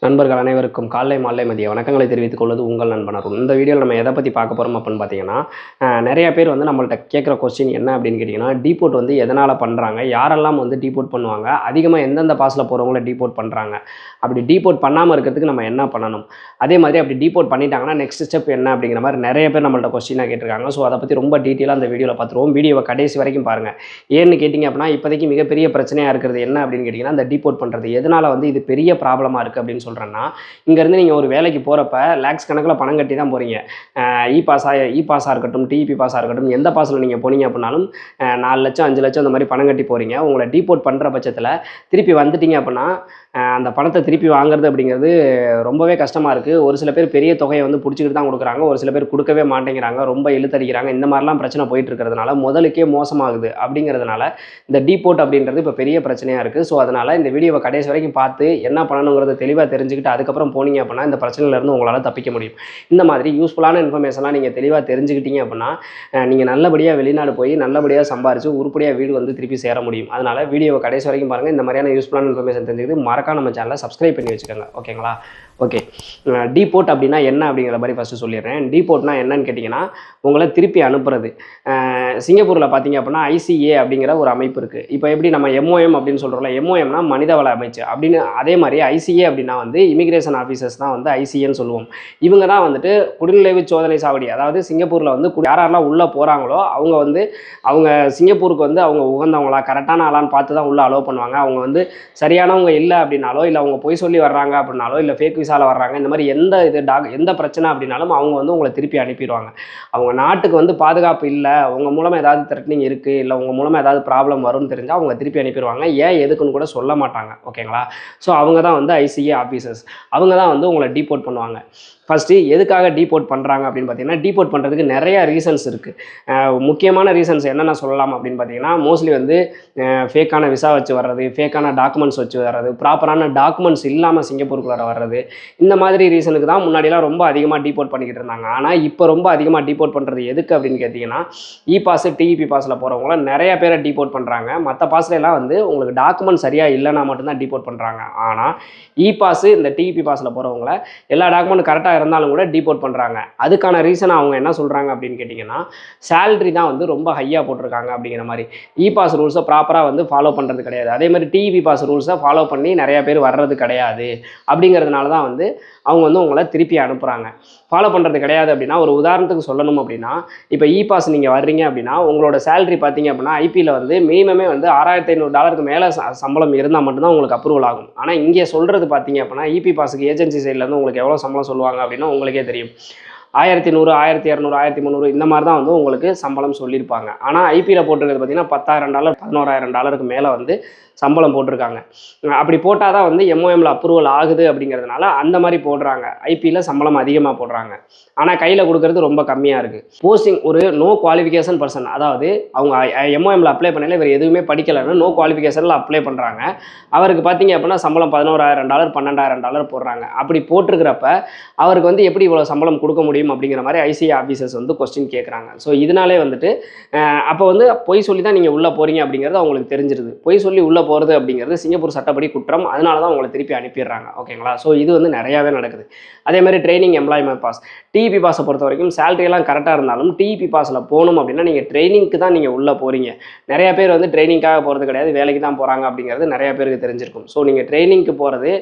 நண்பர்கள் அனைவருக்கும் காலை மாலை மதிய வணக்கங்களை தெரிவித்துக் கொள்வது உங்கள் நண்பன் அருண். இந்த வீடியோவில் நம்ம எதை பற்றி பார்க்க போகிறோம் அப்படின்னு பார்த்தீங்கன்னா, நிறைய பேர் வந்து நம்மள்ட்ட கேட்குற கொஸ்டின் என்ன அப்படின்னு கேட்டிங்கன்னா, டீபோட் வந்து எதனால் பண்ணுறாங்க, யாரெல்லாம் வந்து டீபோட் பண்ணுவாங்க, அதிகமாக எந்தெந்த பாஸில் போகிறவங்கள டீபோட் பண்ணுறாங்க, அப்படி டீபோட் பண்ணாமல் இருக்கிறதுக்கு நம்ம என்ன பண்ணணும், அதே மாதிரி அப்படி டீபோட் பண்ணிட்டாங்கன்னா நெக்ஸ்ட் ஸ்டெப் என்ன அப்படிங்கிற மாதிரி நிறைய பேர் நம்மள்ட்ட கொஸ்டினாக கேட்டிருக்காங்க. ஸோ அதை பற்றி ரொம்ப டீட்டெயிலாக அந்த வீடியோவில் பார்த்துருவோம். வீடியோவை கடைசி வரைக்கும் பாருங்கள். ஏன்னு கேட்டிங்க அப்படின்னா, இப்போதைக்கு மிகப்பெரிய பிரச்சனையாக இருக்கிறது என்ன அப்படின்னு கேட்டிங்கன்னா, இந்த டீபோட் பண்ணுறது எதனால் வந்து இது பெரிய ப்ராப்ளமாக இருக்குது அப்படின்னு சொல்கிறேன்னா, இங்கேருந்து நீங்கள் ஒரு வேலைக்கு போகிறப்ப லேக்ஸ் கணக்கில் பணம் கட்டி தான் போகிறீங்க. இ பாஸாக இருக்கட்டும், டிஇபி பாஸாக இருக்கட்டும், எந்த பாஸில் நீங்கள் போனீங்க அப்படின்னாலும் 4 லட்சம் 5 லட்சம் இந்த மாதிரி பணம் கட்டி போகிறீங்க. உங்களை டீபோட் பண்ணுற பட்சத்தில் திருப்பி வந்துட்டீங்க அப்படின்னா அந்த பணத்தை திருப்பி வாங்குறது அப்படிங்கிறது ரொம்பவே கஷ்டமாக இருக்குது. ஒரு சில பேர் பெரிய தொகையை வந்து பிடிச்சிக்கிட்டு தான் கொடுக்குறாங்க, ஒரு சில பேர் கொடுக்கவே மாட்டேங்கிறாங்க, ரொம்ப இழுத்தடிக்கிறாங்க. இந்த மாதிரிலாம் பிரச்சனை போயிட்டு இருக்கிறதுனால முதலுக்கே மோசமாகுது. அப்படிங்கிறதுனால இந்த டீபோட் அப்படின்றது இப்போ பெரிய பிரச்சனையாக இருக்குது. ஸோ அதனால் இந்த வீடியோவை கடைசி வரைக்கும் பார்த்து என்ன பண்ணணுங்கிறத தெளிவாக தெரிஞ்சுக்கிட்டு அதுக்கப்புறம் போனீங்க அப்படின்னா இந்த பிரச்சனையிலேருந்து உங்களால் தப்பிக்க முடியும். இந்த மாதிரி யூஸ்ஃபுல்லான இன்ஃபர்மேஷன்லாம் நீங்கள் தெளிவாக தெரிஞ்சுக்கிட்டீங்க அப்படின்னா நீங்கள் நல்லபடியாக வெளிநாடு போய் நல்லபடியாக சம்பாரித்து உருப்படியாக வீடு வந்து திருப்பி சேர முடியும். அதனால் வீடியோவை கடைசி வரைக்கும் பாருங்கள். இந்த மாதிரியான யூஸ்ஃபுல்லான இன்ஃபர்மேஷன் தெரிஞ்சுக்கிட்டு நம்ம சேனலை சப்ஸ்கிரைப் பண்ணி வச்சுக்கோங்க. ஓகேங்களா? ஓகே, டீபோட் அப்படின்னா என்ன அப்படிங்கிற மாதிரி ஃபஸ்ட்டு சொல்லிடுறேன். டீபோட்னா என்னன்னு கேட்டிங்கன்னா, உங்களை திருப்பி அனுப்புறது. சிங்கப்பூரில் பார்த்தீங்க அப்படின்னா ஐசிஏ அப்படிங்கிற ஒரு அமைப்பு இருக்குது. இப்போ எப்படி நம்ம எம்ஓஎம் அப்படின்னு சொல்கிறோம்ல, எம்ஓஎம்னா மனிதவள அமைச்சு அப்படின்னு, அதே மாதிரி ஐசிஏ அப்படின்னா வந்து இமிகிரேஷன் ஆஃபீஸர்ஸ் தான் வந்து ஐசிஏன்னு சொல்லுவோம். இவங்க தான் வந்துட்டு குடிநுழைவு சோதனை சாவடி, அதாவது சிங்கப்பூரில் வந்து யாரெல்லாம் உள்ளே போகிறாங்களோ அவங்க சிங்கப்பூருக்கு வந்து அவங்க உகந்தவங்களா கரெக்டான ஆளான்னு பார்த்து தான் உள்ளே அலோவ் பண்ணுவாங்க. அவங்க வந்து சரியானவங்க இல்லை அப்படின்னாலோ, இல்லை அவங்க பொய் சொல்லி வர்றாங்க அப்படின்னாலோ, இல்லை ஃபேக் விசாவில் வர்றாங்க, இந்த மாதிரி எந்த பிரச்சனை அப்படின்னாலும் அவங்க வந்து உங்களை திருப்பி அனுப்பிடுவாங்க. அவங்க நாட்டுக்கு வந்து பாதுகாப்பு இல்லை, உங்கள் மூலமாக ஏதாவது த்ரெட்னிங் இருக்குது, இல்லை உங்கள் மூலமாக ஏதாவது ப்ராப்ளம் வரும்னு தெரிஞ்சால் அவங்க திருப்பி அனுப்பிடுவாங்க. ஏன் எதுக்குன்னு கூட சொல்ல மாட்டாங்க. ஓகேங்களா? ஸோ அவங்க தான் வந்து ஐசிஏ ஆஃபீஸர்ஸ். அவங்க தான் வந்து உங்களை டீபோட் பண்ணுவாங்க. ஃபஸ்ட்டு எதுக்காக டீபோட் பண்ணுறாங்க அப்படின்னு பார்த்தீங்கன்னா, டீபோட் பண்ணுறதுக்கு நிறையா ரீசன்ஸ் இருக்குது. முக்கியமான ரீசன்ஸ் என்னென்ன சொல்லலாம் அப்படின்னு பார்த்தீங்கன்னா, மோஸ்ட்லி வந்து ஃபேக்கான விசா வச்சு வர்றது, ஃபேக்கான டாக்குமெண்ட்ஸ் வச்சு வர்றது, ப்ராப்பரான டாக்குமெண்ட்ஸ் இல்லாமல் சிங்கப்பூருக்குள்ளே வர்றது, இந்த மாதிரி ரீசனுக்கு தான் முன்னாடிலாம் ரொம்ப அதிகமாக டீபோட் பண்ணிக்கிட்டு இருந்தாங்க. ஆனால் இப்போ ரொம்ப அதிகமாக டீபோட் பண்ணுறது எதுக்கு அப்படின்னு கேட்டிங்கன்னா, இ பாஸ் டிஇபி பாஸில் போகிறவங்கள நிறைய பேரை டீபோட் பண்ணுறாங்க. மற்ற பாஸ்லாம் வந்து உங்களுக்கு டாக்குமெண்ட் சரியாக இல்லைனா மட்டும்தான் டீபோட் பண்ணுறாங்க. ஆனால் இ பாஸ் இந்த டிஇபி பாஸில் போகிறவங்கள எல்லா டாக்குமெண்ட் கரெக்டாக இருந்தாலும் கூட டீபோட் பண்ணுறாங்க. அதுக்கான ரீசன் அவங்க என்ன சொல்கிறாங்க அப்படின்னு கேட்டிங்கன்னா, சேலரி தான் வந்து ரொம்ப ஹையாக போட்டிருக்காங்க அப்படிங்கிற மாதிரி. இ பாஸ் ரூல்ஸை ப்ராப்பராக வந்து ஃபாலோ பண்ணுறது கிடையாது. அதே மாதிரி டிஇபி பாஸ் ரூல்ஸை ஃபாலோ பண்ணி நிறையா பேர் வர்றது கிடையாது. அப்படிங்கிறதுனால தான் வந்து அவங்க வந்து உங்களை திருப்பி அனுப்புகிறாங்க. ஃபாலோ பண்ணுறது கிடையாது அப்படின்னா, ஒரு உதாரணத்துக்கு சொல்லணும் அப்படின்னா, இப்போ இ பாஸ் நீங்கள் வர்றீங்க அப்படின்னா உங்களோட சேலரி பார்த்தீங்க அப்படின்னா ஐபியில் வந்து மினிமமே வந்து $6,500 மேலே சம்பளம் இருந்தால் மட்டும்தான் உங்களுக்கு அப்ரூவல் ஆகும். ஆனால் இங்கே சொல்கிறது பார்த்தீங்க அப்படின்னா, இபி பாஸுக்கு ஏஜென்சி சைட்லேருந்து உங்களுக்கு எவ்வளோ சம்பளம் சொல்லுவாங்க அப்படின்னா உங்களுக்கே தெரியும். 1100, 1200, 1300 இந்த மாதிரி தான் வந்து உங்களுக்கு சம்பளம் சொல்லியிருப்பாங்க. ஆனால் ஐபியில் போட்டிருக்கிறது பார்த்தீங்கன்னா $10,000, $11,000 மேலே வந்து சம்பளம் போட்டிருக்காங்க. அப்படி போட்டால் தான் வந்து எம்ஓஎம்ல அப்ரூவல் ஆகுது அப்படிங்கிறதுனால அந்த மாதிரி போடுறாங்க. ஐபியில் சம்பளம் அதிகமாக போடுறாங்க, ஆனால் கையில் கொடுக்கறது ரொம்ப கம்மியாக இருக்குது. போஸ்டிங் ஒரு நோ குவாலிஃபிகேஷன் பர்சன், அதாவது அவங்க எம்ஓஎம்ல அப்ளை பண்ணல, இவர் எதுவுமே படிக்கலைன்னு நோ குவாலிஃபிகேஷனில் அப்ளை பண்ணுறாங்க. அவருக்கு பார்த்தீங்க அப்படின்னா சம்பளம் $11,000, $12,000 போடுறாங்க. அப்படி போட்டிருக்கிறப்ப அவருக்கு வந்து எப்படி இவ்வளோ சம்பளம் கொடுக்க முடியும் அப்படிங்கிற மாதிரி ஐசிஏ ஆஃபீஸர்ஸ் வந்து கொஸ்டின் கேட்குறாங்க. ஸோ இதனாலே வந்துட்டு அப்போ வந்து பொய் சொல்லி தான் நீங்கள் உள்ளே போகிறீங்க அப்படிங்கிறது அவங்களுக்கு தெரிஞ்சிருது. பொய் சொல்லி உள்ளே போகிறது அப்படிங்கிறது சிங்கப்பூர் சட்டப்படி குற்றம். அதனால தான் உங்களை திருப்பி அனுப்பிடுறாங்க. ஓகேங்களா? ஸோ இது வந்து நிறையாவே நடக்குது. அதே மாதிரி ட்ரைனிங் எம்ப்ளாய்மெண்ட் பாஸ், டிஇபி பாஸை பொறுத்த வரைக்கும் சேலரியெல்லாம் கரெக்டாக இருந்தாலும் டிஇபி பாஸில் போகணும் அப்படின்னா நீங்கள் ட்ரைனிங்க்கு தான் நீங்கள் உள்ளே போகிறீங்க. நிறையா பேர் வந்து ட்ரைனிங்காக போகிறது கிடையாது, வேலைக்கு தான் போகிறாங்க அப்படிங்கிறது நிறையா பேருக்கு தெரிஞ்சிருக்கும். ஸோ நீங்கள் ட்ரைனிங்க்கு போகிறது,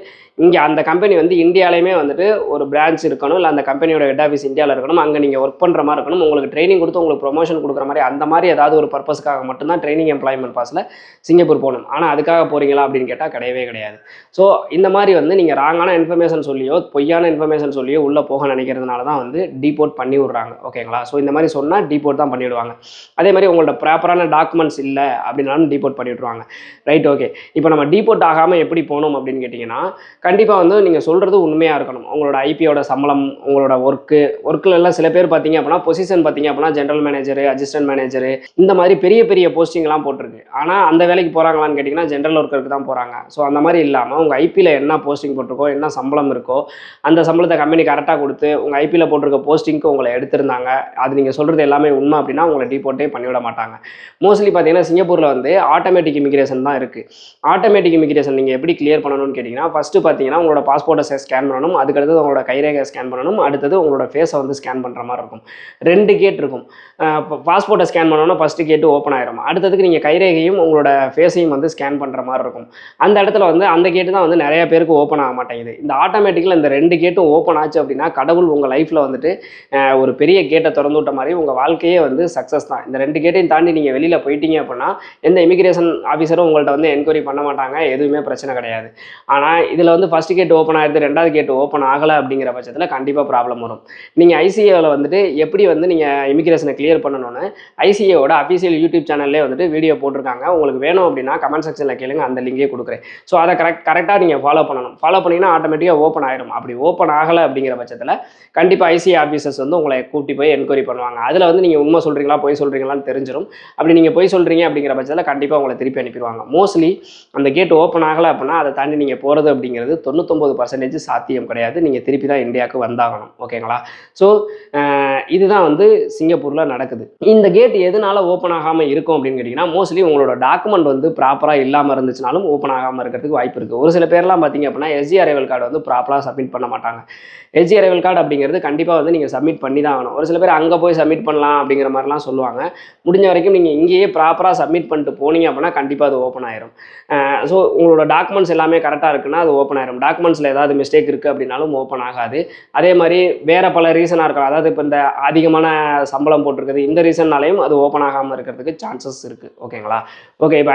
இங்கே அந்த கம்பெனி வந்து இந்தியாவிலையுமே வந்துட்டு ஒரு பிரான்ச் இருக்கணும், இல்லை அந்த கம்பெனியோட ஹெட் ஆஃபீஸ் இந்தியாவில் இருக்கணும், அங்கே நீங்கள் ஒர்க் பண்ணுற மாதிரி இருக்கணும், உங்களுக்கு ட்ரைனிங் கொடுத்து உங்களுக்கு ப்ரொமோஷன் கொடுக்குற மாதிரி அந்த மாதிரி ஏதாவது ஒரு பர்பஸ்க்காக மட்டும்தான் ட்ரைனிங் எம்ப்ளாய்மெண்ட் பாஸில் சிங்கப்பூர் போகணும். ஆனால் அதுக்காக போகிறீங்களா அப்படின்னு கேட்டால் கிடையவே கிடையாது. ஸோ இந்த மாதிரி வந்து நீங்கள் ராங்கான இன்ஃபர்மேஷன் சொல்லியோ பொய்யான இன்ஃபர்மேஷன் சொல்லியோ உள்ளே போக நினைக்கிறதுனால தான் வந்து டீபோட் பண்ணி விட்றாங்க. ஓகேங்களா? ஸோ இந்த மாதிரி சொன்னால் டீபோட் தான் பண்ணிவிடுவாங்க. அதே மாதிரி உங்களோட ப்ராப்பரான டாக்குமெண்ட்ஸ் இல்லை அப்படின்னாலும் டீபோட் பண்ணிவிட்ருவாங்க. ரைட்? ஓகே, இப்போ நம்ம டீபோட் ஆகாமல் எப்படி போகணும் அப்படின்னு கேட்டிங்கன்னா, கண்டிப்பாக வந்து நீங்கள் சொல்கிறது உண்மையாக இருக்கணும். உங்களோட ஐபியோட சம்பளம், உங்களோட ஒர்க்கு, ஒர்க்கில் எல்லாம் சில பேர் பார்த்தீங்க அப்படின்னா பொசிஷன் பார்த்தீங்க அப்படின்னா ஜென்ரல் மேனேஜரு, அசிஸ்டன்ட் மேனேஜரு இந்த மாதிரி பெரிய பெரிய போஸ்டிங்லாம் போட்டிருக்கு. ஆனால் அந்த வேலைக்கு போகிறாங்களான்னு கேட்டிங்கன்னா ஜென்ரல் ஒர்க்கருக்கு தான் போகிறாங்க. ஸோ அந்த மாதிரி இல்லாமல் உங்கள் ஐபியில் என்ன போஸ்டிங் போட்டிருக்கோ, என்ன சம்பளம் இருக்கோ அந்த சம்பளத்தை கம்பெனி கரெக்டாக கொடுத்து உங்கள் ஐபியில் போட்டிருக்க போஸ்டிங்க்கு உங்களை எடுத்திருந்தாங்க, அது நீங்கள் சொல்கிறது எல்லாமே உண்மை அப்படின்னா உங்களை டிபோர்ட்டே பண்ணிவிட மாட்டாங்க. மோஸ்ட்லி பார்த்தீங்கன்னா சிங்கப்பூரில் வந்து ஆட்டோமேட்டிக் இமிகிரேஷன் தான் இருக்குது. ஆட்டோமேட்டிக் இமிகிரேஷன் நீங்கள் எப்படி கிளியர் பண்ணணும்னு கேட்டிங்கன்னா ஃபஸ்ட்டு பார்த்தீங்கன்னா உங்களோட பாஸ்போர்ட்டை ஸ்கேன் பண்ணணும், அதுக்கடுத்தது உங்களோட கைரேகை ஸ்கேன் பண்ணணும், அடுத்தது உங்களோட ஃபேஸை வந்து ஸ்கேன் பண்ணுற மாதிரி இருக்கும். 2 கேட் இருக்கும். பாஸ்போர்ட்டை ஸ்கேன் பண்ணோன்னா ஃபஸ்ட்டு கேட்டு ஓப்பன் ஆயிரும். அடுத்ததுக்கு நீங்கள் கைரேகையும் உங்களோட ஃபேஸையும் வந்து ஸ்கேன் பண்ணுற மாதிரி இருக்கும். அந்த இடத்துல வந்து அந்த கேட்டு தான் வந்து நிறைய பேருக்கு ஓப்பன் ஆக மாட்டேங்குது. இந்த ஆட்டோமேட்டிக்கில் இந்த 2 கேட்டும் ஓப்பன் ஆச்சு அப்படின்னா கடவுள் உங்கள் லைஃப்பில் வந்துட்டு ஒரு பெரிய கேட்டை திறந்து விட்ட மாதிரி உங்கள் வாழ்க்கையே வந்து சக்ஸஸ் தான். இந்த 2 கேட்டையும் தாண்டி நீங்கள் வெளியில் போயிட்டீங்க அப்படின்னா எந்த இமிகிரேஷன் ஆஃபீஸரும் உங்கள்கிட்ட வந்து என்கொயரி பண்ண மாட்டாங்க, எதுவுமே பிரச்சனை கிடையாது. ஆனால் இதில் வந்து ஃபஸ்ட்டு கேட் ஓப்பன் ஆகிடுது, 2வது கேட் ஓப்பன் ஆகலை அப்படிங்கிற பட்சத்தில் கண்டிப்பாக ப்ராப்ளம் வரும். நீங்கள் ஐசிஏவில் வந்துட்டு எப்படி வந்து நீங்கள் இமிகிரேஷனை கிளியர் பண்ணணும்னு ஐசிஏவோட அஃபீஷியல் யூடியூப் சேனல்லே வந்துட்டு வீடியோ போட்டிருக்காங்க. உங்களுக்கு வேணும் அப்படின்னா கமெண்ட் செக்ஷனில் கேளுங்க, அந்த லிங்கே கொடுக்குறேன். ஸோ அதை கரெக்டாக நீங்கள் ஃபாலோ பண்ணணும். ஃபாலோ பண்ணிங்கன்னா ஆட்டோமேட்டிக்காக ஓப்பன் ஆயிடும். அப்படி ஓப்பன் ஆகலை அப்படிங்கிற பட்சத்தில் கண்டிப்பாக ஐசிஏ ஆஃபீஸர்ஸ் வந்து உங்களை கூட்டி போய் என்கொயரி பண்ணுவாங்க. அதில் வந்து நீங்கள் உண்மை சொல்கிறீங்களா பொய் சொல்கிறீங்களான்னு தெரிஞ்சிடும். அப்படி நீங்கள் பொய் சொல்கிறீங்க அப்படிங்கிற பட்சத்தில் கண்டிப்பாக உங்களை திருப்பி அனுப்பிடுவாங்க. மோஸ்ட்லி அந்த கேட் ஓப்பன் ஆகலை அப்படின்னா அதை தாண்டி நீங்கள் போகிறது அப்படிங்கிறது 99% சாத்தியம் கிடையாது. நீங்கள் திருப்பி தான் இந்தியாவுக்கு வந்தாகணும். ஓகேங்களா? ஸோ இதுதான் வந்து சிங்கப்பூரில் நடக்குது. இந்த கேட் எதனால ஓப்பன் ஆகாமல் இருக்கும் அப்படின்னு கேட்டிங்கன்னா மோஸ்ட்லி உங்களோட டாக்குமெண்ட் வந்து ப்ராப்பராக இல்லாமல் இருந்துச்சுனாலும் ஓப்பன் ஆகாமல் இருக்கிறதுக்கு வாய்ப்பு இருக்குது. ஒரு சில பேர்லாம் பார்த்தீங்க அப்படின்னா எஸ்ஜி அரைவல் கார்டு வந்து ப்ராப்பராக சப்மிட் பண்ண மாட்டாங்க. எஸ்ஜி அரைவல் கார்டு அப்படிங்கிறது கண்டிப்பாக வந்து நீங்கள் சப்மிட் பண்ணி தான் ஆகணும். ஒரு சில பேர் அங்கே போய் சப்மிட் பண்ணலாம் அப்படிங்கிற மாதிரிலாம் சொல்லுவாங்க. முடிஞ்ச வரைக்கும் நீங்கள் இங்கேயே ப்ராப்பராக சப்மிட் பண்ணிட்டு போனீங்க அப்படின்னா கண்டிப்பாக அது ஓப்பன் ஆயிரும். ஸோ உங்களோட டாக்குமெண்ட்ஸ் எல்லாமே கரெக்டாக இருக்குன்னா அது ஓப்பன் ஆயிரும். டாக்குமெண்ட்ஸில் ஏதாவது மிஸ்டேக் இருக்குது அப்படின்னாலும் ஓப்பன் ஆகாது. அதே மாதிரி வேறு பல ரீசனாக இருக்கலாம். அதாவது இப்போ இந்த அதிகமான சம்பளம் போட்டிருக்குது, இந்த ரீசன்னாலையும் அது ஓப்பன் ஆகாமல் இருக்கிறதுக்கு சான்சஸ் இருக்குது. ஓகேங்களா? ஓகே, இப்போ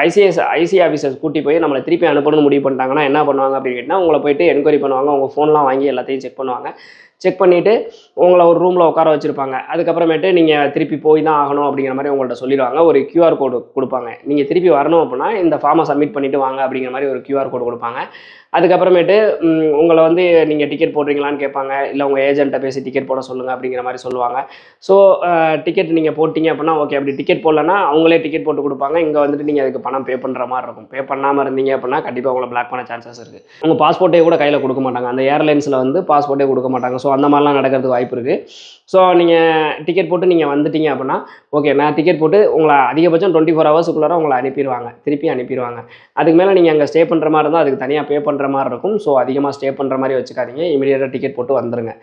ஐசிஏ ஆஃபீஸர்ஸ் கூட்டி போய் நம்மளை திருப்பி அனுப்பணும்னு முடிவு பண்ணிட்டாங்கன்னா என்ன பண்ணுவாங்க அப்படின்னு கேட்டால் உங்களை போயிட்டு என்கொயரி பண்ணுவாங்க. உங்கள் ஃபோன்லாம் வாங்கி எல்லாத்தையும் செக் பண்ணுவாங்க. செக் பண்ணிவிட்டு உங்களை ஒரு ரூமில் உட்கார வச்சுருப்பாங்க. அதுக்கப்புறமேட்டு நீங்கள் திருப்பி போய் தான் ஆகணும் அப்படிங்கிற மாதிரி உங்கள்கிட்ட சொல்லிடுவாங்க. ஒரு QR கோடு கொடுப்பாங்க. நீங்கள் திருப்பி வரணும் அப்படின்னா இந்த ஃபார்மை சப்மிட் பண்ணிவிட்டு வாங்க அப்படிங்கிற மாதிரி ஒரு QR கோடு கொடுப்பாங்க. அதுக்கப்புறமேட்டு உங்களை வந்து நீங்கள் டிக்கெட் போடுறீங்களான்னு கேட்பாங்க. இல்லை உங்கள் ஏஜென்ட்டை பேசி டிக்கெட் போட சொல்லுங்கள் அப்படிங்கிற மாதிரி சொல்லுவாங்க. ஸோ டிக்கெட் நீங்கள் போட்டிங்க அப்படின்னா ஓகே. அப்படி டிக்கெட் போடலன்னா அவங்களே டிக்கெட் போட்டு கொடுப்பாங்க. இங்கே வந்துட்டு நீங்கள் அதுக்கு பணம் பே பண்ணுற மாதிரி இருக்கும். பே பண்ணாமல் இருந்தீங்க அப்படின்னா கண்டிப்பாக உங்களை பிளாக் பண்ண சான்சஸ் இருக்குது. உங்கள் பாஸ்போர்ட்டே கூட கையில் கொடுக்க மாட்டாங்க. அந்த ஏர்லைன்ஸில் வந்து பாஸ்போர்ட்டே கொடுக்க மாட்டாங்க. ஸோ அந்த மாதிரிலாம் நடக்கிறதுக்கு வாய்ப்பு இருக்குது. ஸோ நீங்கள் டிக்கெட் போட்டு நீங்கள் வந்துட்டீங்க அப்படின்னா ஓகே, நான் டிக்கெட் போட்டு உங்களை அதிகபட்சம் 24 ஹவர்ஸுக்குள்ளார உங்களை அனுப்பிடுவாங்க, திருப்பி அனுப்பிடுவாங்க. அதுக்கு மேலே நீங்கள் அங்கே ஸ்டே பண்ணுற மாதிரி இருந்தால் அதுக்கு தனியாக பே பண்ணுற மாதிரி இருக்கும். ஸோ அதிகமாக ஸ்டே பண்ணுற மாதிரி வச்சுக்காதீங்க. இமீடியட்டாக டிக்கெட் போட்டு வந்துடுங்க.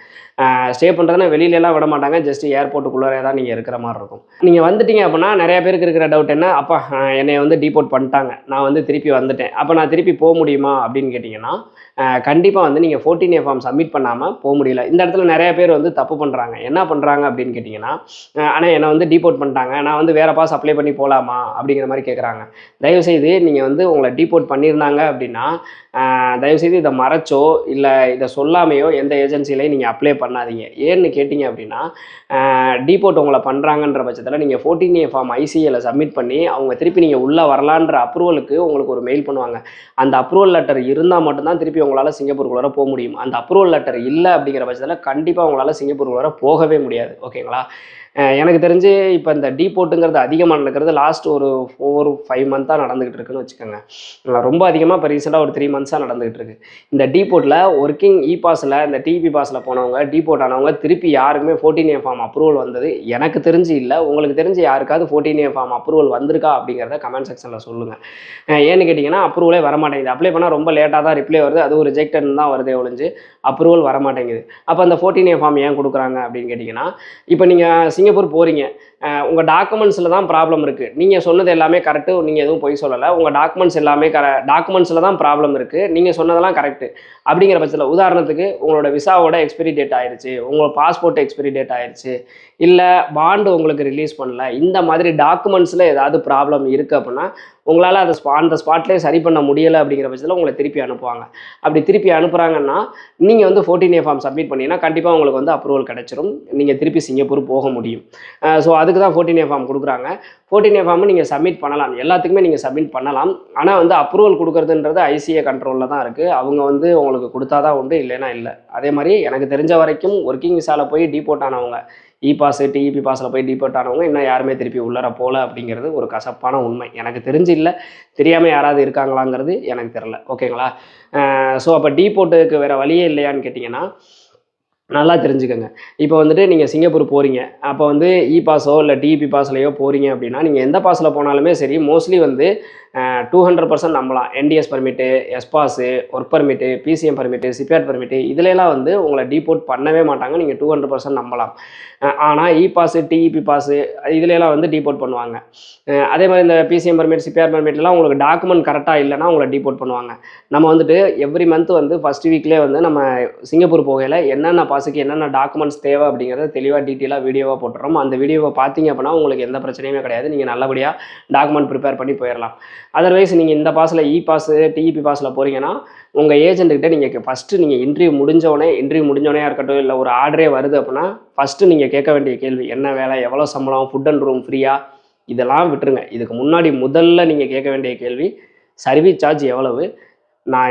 ஸ்டே பண்ணுறதுனா வெளியிலலாம் விட மாட்டாங்க. ஜஸ்ட் ஏர்போர்ட்டுக்குள்ளே தான் நீங்கள் இருக்கிற மாதிரி இருக்கும். நீங்கள் வந்துட்டீங்க அப்படின்னா நிறைய பேருக்கு இருக்கிற டவுட் என்ன, அப்பா என்னை வந்து டிபோர்ட் பண்ணிட்டாங்க, நான் வந்து திருப்பி வந்துட்டேன், அப்போ நான் திருப்பி போக முடியுமா அப்படின்னு கேட்டிங்கன்னா கண்டிப்பாக வந்து நீங்கள் 14A ஃபார்ம் சப்மிட் பண்ணாமல் போக முடியல. இந்த இடத்துல நிறைய பேர் வந்து தப்பு பண்ணுறாங்க. என்ன பண்ணுறாங்க அப்படின்னு கேட்டிங்கன்னா ஆனால் என்னை வந்து டிபோர்ட் பண்ணிட்டாங்க, நான் வந்து வேறு பாஸ் அப்ளை பண்ணி போகலாமா அப்படிங்கிற மாதிரி கேட்குறாங்க. தயவுசெய்து நீங்கள் வந்து உங்களை டிபோர்ட் பண்ணியிருந்தாங்க அப்படின்னா தயவுசெய்து இதை மறைச்சோ இல்லை இதை சொல்லாமையோ எந்த ஏஜென்சிலையும் நீங்கள் அப்ளை பண்ணாதீங்க. ஏன்னு கேட்டிங்க அப்படின்னா டிபோர்ட் உங்களை பண்ணுறாங்கன்ற பட்சத்தில் நீங்கள் 14A ஃபார்ம் ஐசிஏல சப்மிட் பண்ணி அவங்க திருப்பி நீங்கள் உள்ளே வரலான்ற அப்ரூவலுக்கு உங்களுக்கு ஒரு மெயில் பண்ணுவாங்க. அந்த அப்ரூவல் லெட்டர் இருந்தால் மட்டும்தான் திருப்பி உங்களால் சிங்கப்பூருக்குள்ளார போக முடியும். அந்த அப்ரூவல் லெட்டர் இல்லை அப்படிங்கிற பட்சத்தில் கண்டிப்பாக உங்களால் சிங்கப்பூருக்குள்ளார போகவே முடியாது. ஓகேங்களா? எனக்கு தெரிஞ்சு இப்போ இந்த டிபோர்ட்டுங்கிறது அதிகமாக நடக்கிறது லாஸ்ட் ஒரு 4-5 மந்த்தாக நடந்துகிட்டு இருக்குன்னு வச்சுக்கோங்க. ரொம்ப அதிகமாக இப்போ ரீசெண்டாக ஒரு 3 மந்த்ஸாக நடந்துகிட்டு இருக்கு. இந்த டிபோர்ட்டில் ஒர்க்கிங் இ பாஸில் இந்த டிபி பாஸில் போனவங்க டிபோர்ட் ஆனவங்க திருப்பி யாருக்குமே 14A ஃபார்ம் அப்ரூவல் வந்தது எனக்கு தெரிஞ்சு இல்லை. உங்களுக்கு தெரிஞ்சு யாருக்காவது 14A ஃபார்ம் அப்ரூவல் வந்திருக்கா அப்படிங்கிறத கமெண்ட் செக்ஷனில் சொல்லுங்கள். ஏன்னு கேட்டிங்கன்னா அப்ரூவலே வரமாட்டேங்குது. அப்ளை பண்ணால் ரொம்ப லேட்டாக தான் ரிப்ளை வருது. அதுவும் ரிஜெக்டட்னு தான் வருதே ஒழிஞ்சு அப்ரூவல் வரமாட்டேங்குது. அப்போ அந்த 14A ஃபார்ம் ஏன் கொடுக்குறாங்க அப்படின்னு கேட்டிங்கன்னா இப்போ நீங்கள் சிங்கப்பூர் போகிறீங்க, உங்கள் டாக்குமெண்ட்ஸில் தான் ப்ராப்ளம் இருக்குது. நீங்கள் சொன்னது எல்லாமே கரெக்டு, நீங்கள் எதுவும் பொய் சொல்லலை. உங்கள் டாக்குமெண்ட்ஸ் எல்லாமே டாக்குமெண்ட்ஸில் தான் ப்ராப்ளம் இருக்குது, நீங்கள் சொன்னதெல்லாம் கரெக்டு அப்படிங்கிற பட்சத்தில் உதாரணத்துக்கு உங்களோட விசாவோட எக்ஸ்பைரி டேட் ஆயிடுச்சு, உங்களோட பாஸ்போர்ட் எக்ஸ்பைரி டேட் ஆயிடுச்சு, இல்லை பாண்டு உங்களுக்கு ரிலீஸ் பண்ணல, இந்த மாதிரி டாக்குமெண்ட்ஸில் ஏதாவது ப்ராப்ளம் இருக்குது அப்படின்னா உங்களால் அதை அந்த ஸ்பாட்லேயே சரி பண்ண முடியலை அப்படிங்கிற பட்சத்தில் உங்களை திருப்பி அனுப்புவாங்க. அப்படி திருப்பி அனுப்புகிறாங்கன்னா நீங்கள் வந்து 14A ஃபார்ம் சப்மிட் பண்ணிங்கன்னா கண்டிப்பாக உங்களுக்கு வந்து அப்ரூவல் கிடச்சிரும். நீங்கள் திருப்பி சிங்கப்பூர் போக முடியும். ஸோ அதுக்கு தான் 14A ஃபார்ம் கொடுக்குறாங்க. 14A ஃபார்ம் நீங்கள் சப்மிட் பண்ணலாம், எல்லாத்துக்குமே நீங்கள் சப்மிட் பண்ணலாம். ஆனால் வந்து அப்ரூவல் கொடுக்குறதுன்றது ICA கண்ட்ரோலில் தான் இருக்குது. அவங்க வந்து உங்களுக்கு கொடுத்தா தான் உண்டு, இல்லைன்னா இல்லை. அதே மாதிரி எனக்கு தெரிஞ்ச வரைக்கும் ஒர்க்கிங் விசாவில் போய் டீபோர்ட் ஆனவங்க, பாஸ் டிஇபி பாஸில் போய் டீபோர்ட் ஆனவங்க இன்னும் யாருமே திருப்பி உள்ளர போகல அப்படிங்கிறது ஒரு கசப்பான உண்மை. எனக்கு தெரிஞ்சு இல்லை, தெரியாமல் யாராவது இருக்காங்களாங்கிறது எனக்கு தெரில. ஓகேங்களா? ஸோ அப்போ டீபோர்ட்டுக்கு வேறு வழியே இல்லையான்னு கேட்டிங்கன்னா நல்லா தெரிஞ்சுக்கோங்க. இப்போ வந்துட்டு நீங்கள் சிங்கப்பூர் போகிறீங்க, அப்போ வந்து பாஸோ இல்லை டிஇபி பாஸ்லையோ போகிறீங்க அப்படின்னா நீங்கள் எந்த பாஸில் போனாலுமே சரி, மோஸ்ட்லி வந்து 200% நம்பலாம். NTS permit, S pass, work permit, PCM permit, CPR permit, இதுலலாம் வந்து உங்களை டீபோர்ட் பண்ணவே மாட்டாங்க. நீங்கள் 200% நம்பலாம். ஆனால் பாஸு, டிஇபி பாஸு இதுலலாம் வந்து டீபோர்ட் பண்ணுவாங்க. அதே மாதிரி இந்த பிசிஎம் பர்மிட், சிபிஆர் பர்மிட்லாம் உங்களுக்கு டாக்குமெண்ட் கரெக்டாக இல்லைன்னா உங்களை டீபோர்ட் பண்ணுவாங்க. நம்ம வந்துட்டு எவ்ரி மந்த் வந்து ஃபஸ்ட் வீக்லேயே வந்து நம்ம சிங்கப்பூர் போகையில் என்னென்ன பாஸுக்கு என்னென்ன டாக்குமெண்ட்ஸ் தேவை அப்படிங்கிறத தெளிவாக டீட்டெயிலாக வீடியோவாக போட்டுறோம். அந்த வீடியோவை பார்த்தீங்க அப்படின்னா உங்களுக்கு எந்த பிரச்சனையுமே கிடையாது. நீங்கள் நல்லபடியாக டாக்குமெண்ட் ப்ரிப்பேர் பண்ணி போயிடலாம். அதர்வைஸ் நீங்கள் இந்த பாஸில் பாஸு, டிஇபி பாஸில் போகிறீங்கன்னா உங்கள் ஏஜென்ட்டுக்கிட்ட நீங்கள் ஃபஸ்ட்டு நீங்கள் இன்டர்வியூ முடிஞ்சோடனே இருக்கட்டும், இல்லை ஒரு ஆர்டரே வருது அப்படின்னா ஃபஸ்ட்டு நீங்கள் கேட்க வேண்டிய கேள்வி என்ன வேலை, எவ்வளோ சம்பளம், ஃபுட் அண்ட் ரூம் ஃப்ரீயா, இதெல்லாம் விட்டுருங்க. இதுக்கு முன்னாடி முதல்ல நீங்கள் கேட்க வேண்டிய கேள்வி சர்வீஸ் சார்ஜ் எவ்வளவு,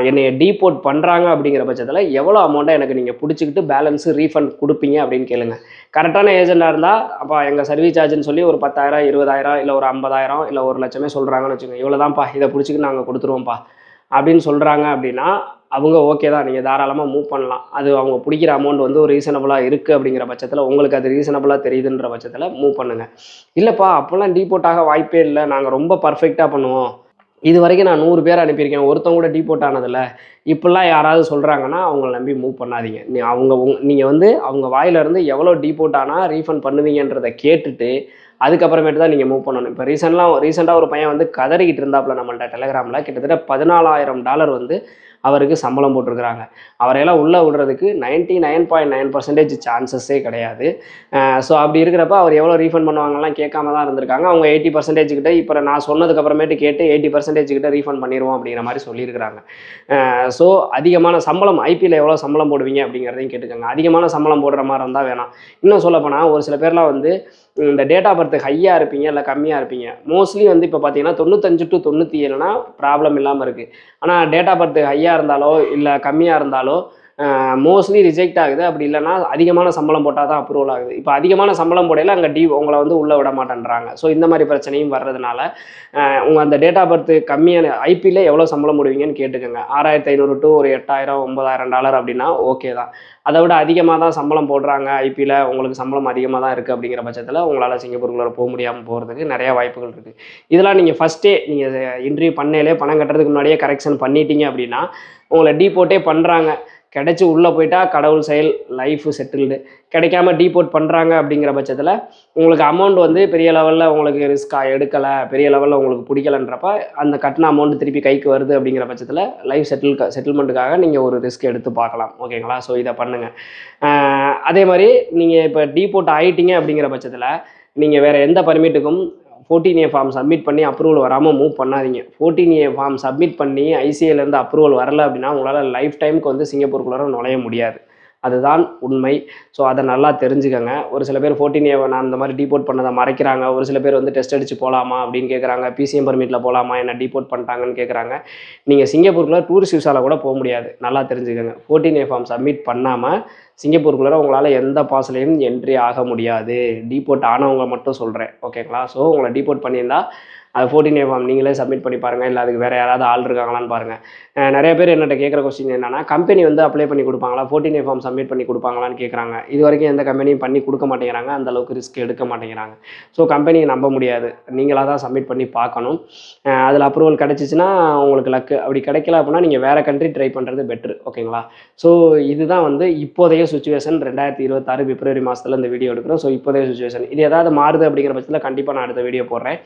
என்னை டீபோர்ட் பண்ணுறாங்க அப்படிங்கிற பட்சத்தில் எவ்வளோ அமௌண்ட்டை எனக்கு நீங்கள் பிடிச்சிக்கிட்டு பேலன்ஸு ரீஃபண்ட் கொடுப்பீங்க அப்படின்னு கேளுங்க. கரெக்டான ஏஜெண்டாக இருந்தால் அப்போ எங்கள் சர்வீஸ் சார்ஜ்னு சொல்லி ஒரு 10,000, 20,000, இல்லை ஒரு 50,000, இல்லை 1,00,000 சொல்கிறாங்கன்னு வச்சுக்கோங்க. இவ்வளோ தான்ப்பா, இதை பிடிச்சிக்கிட்டு நாங்கள் கொடுத்துருவோம்ப்பா அப்படின்னு சொல்கிறாங்க அப்படின்னா அவங்க ஓகே தான், நீங்கள் தாராளமாக மூவ் பண்ணலாம். அது அவங்க பிடிக்கிற அமௌண்ட் வந்து ஒரு ரீசனபுளாக இருக்குது அப்படிங்கிற பட்சத்தில், உங்களுக்கு அது ரீசனபுளாக தெரியுதுன்ற பட்சத்தில் மூவ் பண்ணுங்கள். இல்லைப்பா அப்போல்லாம் டீபோர்ட் ஆக வாய்ப்பே இல்லை, நாங்கள் ரொம்ப பர்ஃபெக்டாக பண்ணுவோம், இது வரைக்கும் நான் 100 பேர் அனுப்பியிருக்கேன், ஒருத்தவங்க கூட டீபோர்ட் ஆனதில்லை, இப்படிலாம் யாராவது சொல்கிறாங்கன்னா அவங்கள நம்பி மூவ் பண்ணாதீங்க. நீங்கள் வந்து அவங்க வாயிலிருந்து எவ்வளோ டீபோர்ட் ஆனால் ரீஃபண்ட் பண்ணுவீங்கன்றதை கேட்டுட்டு அதுக்கப்புறமேட்டு தான் நீங்கள் மூவ் பண்ணணும். இப்போ ரீசெண்டாக ஒரு பையன் வந்து கதறிக்கிட்டு இருந்தாப்புல நம்மள்ட்ட டெலகிராமில் கிட்டத்தட்ட $14,000 வந்து அவருக்கு சம்பளம் போட்டிருக்கிறாங்க. அவரையெல்லாம் உள்ளே விடுறதுக்கு 99.9% சான்சஸே கிடையாது. ஸோ அப்படி இருக்கிறப்ப அவர் எவ்வளோ ரீஃபண்ட் பண்ணுவாங்கலாம் கேட்காம தான் இருந்திருக்காங்க. அவங்க 80% கிட்ட இப்போ நான் சொன்னதுக்கப்புறமேட்டு கேட்டு 80% கிட்ட ரீஃபண்ட் பண்ணிடுவோம் அப்படிங்கிற மாதிரி சொல்லியிருக்கிறாங்க. ஸோ அதிகமான சம்பளம் ஐபிஎல் எவ்வளோ சம்பளம் போடுவீங்க அப்படிங்கிறதையும் கேட்டுக்கோங்க. அதிகமான சம்பளம் போடுற மாதிரி இருந்தால் வேணாம். இன்னும் சொல்லப்போனால் ஒரு சில பேர்லாம் வந்து இந்த டேட் ஆஃப் பர்த் ஹையாக இருப்பீங்க, இல்லை கம்மியாக இருப்பீங்க. மோஸ்ட்லி வந்து இப்போ பார்த்தீங்கன்னா 95 to 97 ப்ராப்ளம் இல்லாமல் இருக்குது. ஆனால் டேட் ஆஃப் பர்த் ஹையாக இருந்தாலோ இல்லை கம்மியாக இருந்தாலோ மோஸ்ட்லி ரிஜெக்ட் ஆகுது. அப்படி இல்லைனா அதிகமான சம்பளம் போட்டால் தான் அப்ரூவல் ஆகுது. இப்போ அதிகமான சம்பளம் போடையில் அங்கே உங்களை வந்து உள்ளே விட மாட்டேன்றாங்க. ஸோ இந்த மாதிரி பிரச்சனையும் வர்றதுனால உங்கள் அந்த டேட் ஆஃப் பர்த் கம்மியான ஐபியில் எவ்வளோ சம்பளம் போடுவீங்கன்னு கேட்டுக்கோங்க. 6,500 to ஒரு 8,000, $9,000 அப்படின்னா ஓகே தான். அதை விட அதிகமாக தான் சம்பளம் போடுறாங்க ஐபியில், உங்களுக்கு சம்பளம் அதிகமாக தான் இருக்குது அப்படிங்கிற பட்சத்தில் உங்களால் சிங்கப்பூருக்குள்ளே போக முடியாமல் போகிறதுக்கு நிறையா வாய்ப்புகள் இருக்குது. இதெல்லாம் நீங்கள் ஃபஸ்ட்டே நீங்கள் இன்டர்வியூ பண்ணையிலே பணம் கட்டுறதுக்கு முன்னாடியே கரெக்ஷன் பண்ணிட்டீங்க அப்படின்னா உங்களை டீபோர்ட்டே பண்ணுறாங்க, கிடச்சி உள்ளே போயிட்டா கடவுள் செயல், லைஃபு செட்டில்டு. கிடைக்காம டீபோர்ட் பண்ணுறாங்க அப்படிங்கிற பட்சத்தில் உங்களுக்கு அமௌண்ட் வந்து பெரிய லெவலில் உங்களுக்கு ரிஸ்க்காக எடுக்கலை, பெரிய லெவலில் உங்களுக்கு பிடிக்கலன்றப்ப அந்த கட்டின அமௌண்ட் திருப்பி கைக்கு வருது அப்படிங்கிற பட்சத்தில் லைஃப் செட்டில்மெண்ட்டுக்காக நீங்கள் ஒரு ரிஸ்க் எடுத்து பார்க்கலாம். ஓகேங்களா? ஸோ இதை பண்ணுங்கள். அதே மாதிரி நீங்கள் இப்போ டீபோர்ட் ஆகிட்டீங்க அப்படிங்கிற பட்சத்தில் நீங்கள் வேறு எந்த பர்மிட்டுக்கும் 14A ஃபார்ம் சப்மிட் பண்ணி அப்ரூவல் வராமல் மூவ் பண்ணாதீங்க. 14A ஃபார்ம் சப்மிட் பண்ணி ஐசிஏலேருந்து அப்ரூவல் வரல அப்படின்னா உங்களால் லைஃப் டைமுக்கு வந்து சிங்கப்பூருக்குள்ளே நுழைய முடியாது. அதுதான் உண்மை. ஸோ அதை நல்லா தெரிஞ்சுக்கங்க. ஒரு சில பேர் 14A நான் இந்த மாதிரி டீபோர்ட் பண்ணதை மறைக்கிறாங்க. ஒரு சில பேர் வந்து டெஸ்ட் அடித்து போகலாமா அப்படின்னு கேட்குறாங்க, பிசிஎம் பர்மிட்டில் போகலாமா, என்ன டீபோர்ட் பண்ணிட்டாங்கன்னு கேட்குறாங்க. நீங்கள் சிங்கப்பூருக்குள்ளே டூரிஸ்ட் விசாவில் கூட போக முடியாது, நல்லா தெரிஞ்சுக்கங்க. 14A ஃபார்ம் சப்மிட் பண்ணாமல் சிங்கப்பூருக்குள்ளே உங்களால் எந்த பாஸ்லையும் என்ட்ரி ஆக முடியாது. டீபோர்ட் ஆனவங்க மட்டும் சொல்கிறேன். ஓகேங்களா? ஸோ உங்களை டீபோர்ட் பண்ணியிருந்தா அது 14A ஃபார்ம் நீங்களே சப்மிட் பண்ணி பாருங்கள், இல்லை அதுக்கு வேறு யாராவது ஆள் இருக்காங்களான்னு பாருங்கள். நிறைய பேர் என்னட்ட கேட்குற கொஸ்டின் என்னென்னா, கம்பெனி வந்து அப்ளை பண்ணி கொடுப்பாங்களா, 14A ஃபார்ம் சப்மிட் பண்ணி கொடுப்பாங்களான்னு கேட்குறாங்க. இது வரைக்கும் எந்த கம்பெனியும் பண்ணி கொடுக்க மாட்டேங்கிறாங்க, அந்தளவுக்கு ரிஸ்க் எடுக்க மாட்டேங்கிறாங்க. ஸோ கம்பெனியை நம்ப முடியாது, நீங்களாக தான் சப்மிட் பண்ணி பார்க்கணும். அதில் அப்ரூவல் கிடச்சிச்சின்னா உங்களுக்கு லக்கு, அப்படி கிடைக்கல அப்படின்னா நீங்கள் வேறு கண்ட்ரி ட்ரை பண்ணுறது பெட்ரு. ஓகேங்களா? ஸோ இதுதான் வந்து இப்போதைய சுச்சுவேஷன். 2026 பிப்ரவரி மாதத்தில் இந்த வீடியோ எடுக்கிறோம். ஸோ இப்போதைய சுச்சுவேஷன் இது ஏதாவது மாறுது அப்படிங்கிற பட்சத்தில் கண்டிப்பாக நான் அடுத்த வீடியோ போடுறேன்.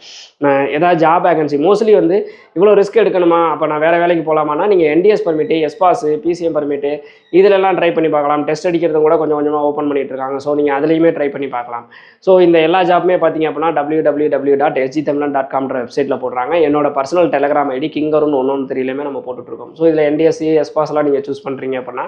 ஏதாவது ஜாப் வேகன்சி மோஸ்ட்லி வந்து இவ்வளோ ரிஸ்க் எடுக்கணுமா, அப்போ நான் வேறு வேலைக்கு போகலாமான்னா நீங்கள் NTS permit, S pass, PCM permit இதிலெல்லாம் ட்ரை பண்ணி பார்க்கலாம். டெஸ்ட் அடிக்கிறது கூட கொஞ்சம் கொஞ்சமாக ஓப்பன் பண்ணிட்டு இருக்காங்க. ஸோ நீங்கள் அதுலேயுமே ட்ரை பண்ணி பார்க்கலாம். ஸோ இந்த எல்லா ஜாப்புமே பார்த்தீங்க அப்படின்னா www.sgtamil.com வெப்சைட்டில் போடுறாங்க. என்னோட பர்சனல் டெலகிராம் ஐடி கிங்கருன்னு 113லையுமே நம்ம போட்டுட்ருக்கோம். ஸோ இதில் என்டிஎஸ்சி, எஸ்பாஸ்லாம் நீங்கள் சூஸ் பண்ணுறீங்க அப்படின்னா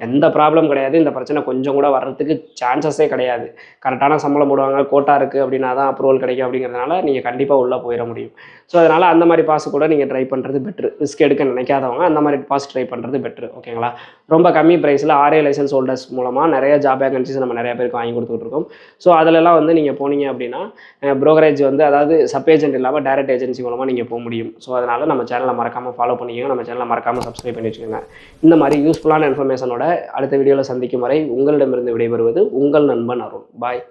எந்த ப்ராப்ளம் கிடையாது. இந்த பிரச்சனை கொஞ்சம் கூட வர்றதுக்கு சான்சஸே கிடையாது. கரெக்டான சம்பளம் போடுவாங்க, கோட்டா இருக்குது அப்படின்னா தான் அப்ரூவல் கிடைக்கும். அப்படிங்கிறதுனால நீங்கள் கண்டிப்பாக உள்ளே போயிட முடியும். ஸோ அதனால் அந்த மாதிரி பாஸ் கூட நீங்கள் ட்ரை பண்ணுறது பெட்ரு. ரிஸ்க் எடுக்க நினைக்காதவங்க அந்த மாதிரி பாஸ் ட்ரை பண்ணுறது பெட்ரு. ஓகேங்களா? ரொம்ப கம்மி ப்ரைஸில் ஆர்ஏ லைசன்ஸ் ஹோல்டர்ஸ் மூலமாக நிறைய ஜாப் வேகன்சிஸ் நம்ம நிறைய பேருக்கு வாங்கி கொடுத்துட்டு இருக்கோம். ஸோ அதிலெல்லாம் வந்து நீங்கள் போனீங்க அப்படின்னா ப்ரோக்கரேஜ் வந்து அதாவது சப் ஏஜென்ட் இல்லாமல் டைரக்ட் ஏஜென்சி மூலமாக நீங்கள் போக முடியும். ஸோ அதனால் நம்ம சேனலை மறக்காமல் ஃபாலோ பண்ணிக்கோங்க. நம்ம சேனலை மறக்காமல் சப்ஸ்கிரைப் பண்ணி வச்சுக்கோங்க. இந்த மாதிரி யூஸ்ஃபுல்லான இன்ஃபர்மேஷனோட அடுத்த வீடியோவில் சந்திக்கும் வரை உங்களிடமிருந்து விடைபெறுவது உங்கள் நண்பன் அருண். பாய்.